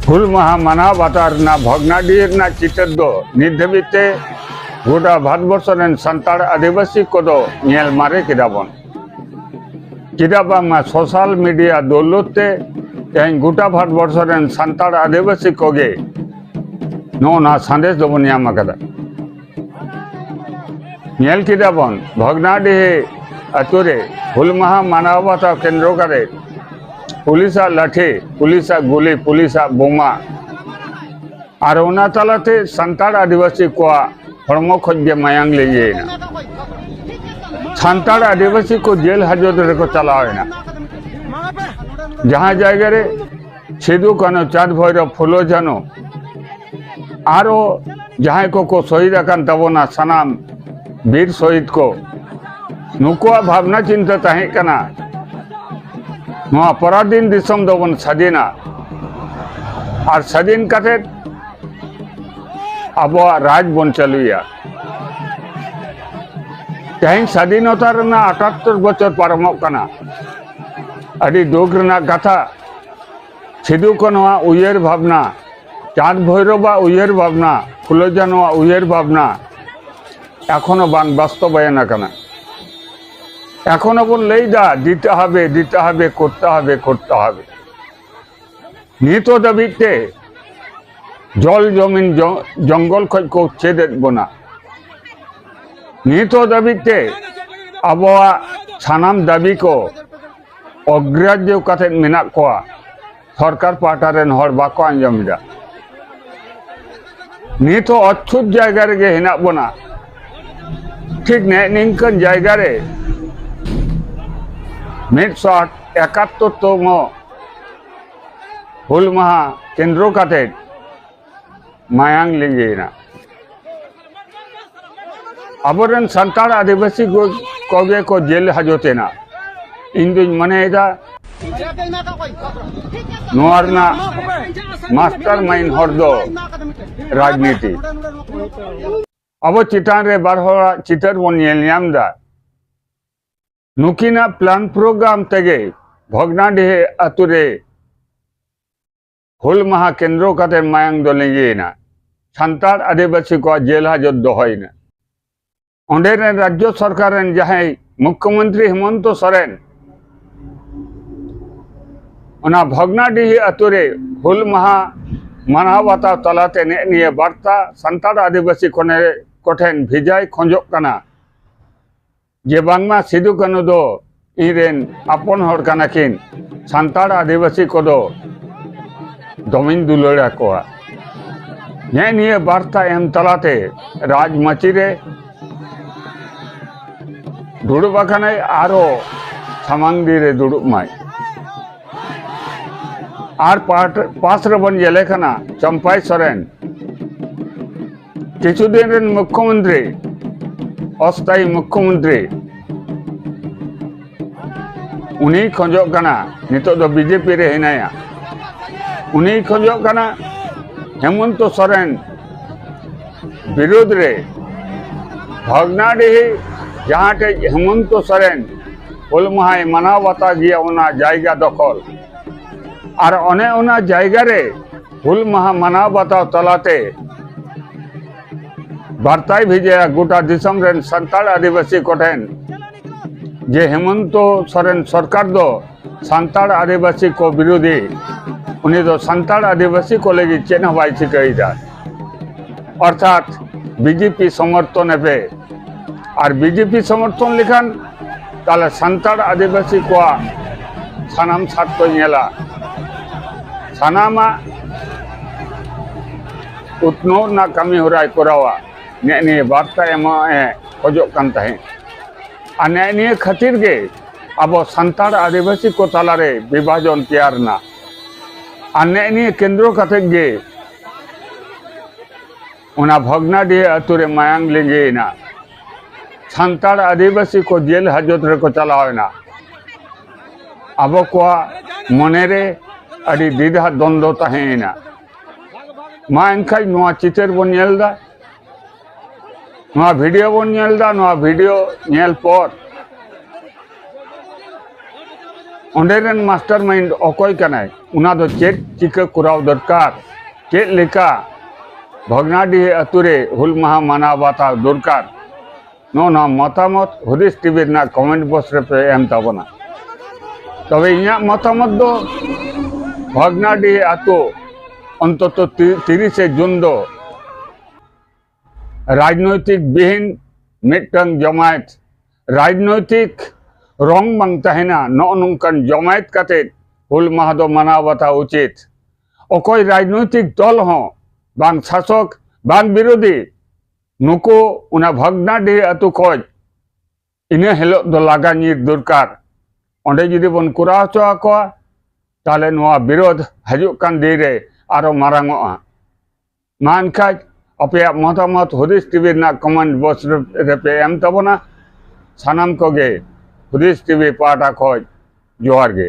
हुल महा माना बातार ना भगनाडीर ना चितर दो निधबिते गोटा भारतवर्ष रेन संताड़ आदिवासी को दो नेल मारे किदाबन किदाबा मा सोशल मीडिया दौलते तें गोटा भारतवर्ष रेन संताड़ आदिवासी कोगे नो ना संदेश दो बनियाम कदा नेल किदाबन भगनाडी अतुरे हुल महा माना बाता केंद्र करे पुलिसा लाठी पुलिसा गुली पुलिसा बोमा और उना तलाते संताड़ आदिवासी को हड़मो खोजे मायांग ले संताड़ आदिवासी को जेल हाजत को चलावेना जहाँ जायगा रे सिदु कानो चाँद भैरव फुलो जानो आरो जहाँ को शहीद आकान तबोना सनाम वीर शहीद को नुकुआ भावना चिंता तहें कना पराधीन दिसम दबन स्वाधीना और स्वाधीन कते अब राज बन चलुया तें स्वाधीनता 78 बचर पारमोग कना अड़ी दुख रना कथा सिदु कानुआ उयेर भावना चाँद भैरवा उयेर भावना फुलो जानुआ उयेर भावना एखोनो बांग बास्तबायन कना एखोनो बोन लैदा दीते हबे करते हबे नितो दाबिते जल जमीन जंगल खज को चेदेद बना नितो दाबिते आबोआ सानाम दाबी को अग्राह्य काते मेनाक कोआ सरकार पाहटा रेन हर बाको आंजमदा नितो अछूत जायगा रेगे हेनाक बना ठीक निंकन जायगा रे 171तम हुल महा केंद्र काते मायांग लिंगेना अबरन संताड़ आदिवासी कोगे को जेल हाजतेना इन दुñ मनेदा नोरना मास्टर माइंड हरदो राजनीति अब चितान रे बारहोरा चितर बन नेलयामदा नुकिना प्लान प्रोग्राम तेगे भगनाडी अतुरे हुल महा केंद्र काते मायांग दो लेंगेना संताड़ आदिवासी को जेल हाजत दोहयना ओंडे रेन राज्य सरकार रेन जहां मुख्यमंत्री हेमंत सोरेन उना भगनाडी अतुरे हुल महा मानाव बाताव तलाते निये बार्ता संताड़ आदिवासी कोठेन भिजाय खोजोग कना जे बांगमा सिदु कानु दो इरेन आपन हर कानाकिन संताड़ आदिवासी को दो दमिन दुलड़ा कोआ निये बार्ता एम तलाते राजमाची रे दुड़ुब आकानाय आरो सामांगदी रे दुड़ुब माय और पास बन जेलेखाना चंपाई सोरेन किछु दिन रेन मुख्यमंत्री अस्थायी मुख्यमंत्री उनी खोजोग कना नितो दो बीजेपी रे हेनाया उनी खोजोग कना हेमंत सोरेन विरोध रे भगनाडी जहाँ टे हेमंत सोरेन हुल माहाय मानाव बाता गिया उना जायगा दखल और अने उना जायगा रे हुल माहा मानाव बाताव तलाते बार्ताय भिजाया गोटा दिसम रेन संताड़ आदिवासी कोठेन जे हेमंत सोरेन सरकार दो संताड़ आदिवासी को विरोधी उनी दो संताड़ आदिवासी को लगी चेन हवाई चिकाईदा अर्थात बीजेपी समर्थन पे और बीजेपी समर्थन लेखान ताले संताड़ आदिवासी को सानाम सात को नेला सानामा उतनो ना कमी होराय कोरावा ने बार्ता एम खोजोग कान तहें और ने खातिर के अब संताड़ आदिवासी को तालारे विभाजन तैयारना और ने केंद्र काते गे उना भगनाडी अतुरे मायांग लिंगेना संताड़ आदिवासी को जेल हाजत रे को चलावेना अब को मनेरे अड़ी दीदा द्वंद्व तहेना मा एनखाय नोआ चितर बन नेलदा नोआ वीडियो बन नेलदा नोआ वीडियो नेल पर ऑंडेरन मास्टरमाइंड अकय कनाय उना दो चेक चिका कराव दरकार चेक लेका भगनाडीह अतुरे हुल माहा मानाव बाताव दरकार ना मतामत हुदिस टीवी ना कमेंट बॉक्स रे पे एम ताबना तबे इया मतामत दो भगनाडीह आतो अंतत 30 जून दो राजनैतिक बिहीन मिटन जमायत राजनैतिक रंग बांग तहना नौनकान जमायत काते हुल माहा दो मानाव बाताव उचित अकय राजनैतिक दल हों बांग शासक बांग विरोधी नुको उना भगनाडीह आतु खज इना हेलो दो लागा नीर दरकार ओंडे जुदी बन करा हचो आकोआ ताले नोआ विरोध हजुक कान दिन रे आरो मारांगोआ मा एनखाज अपया मतामत हुदिस टीवी ना कमेंट बॉक्स रे पे एम ताबोना सानाम कोगे हुदिस टीवी पाटा खज जोहार गे।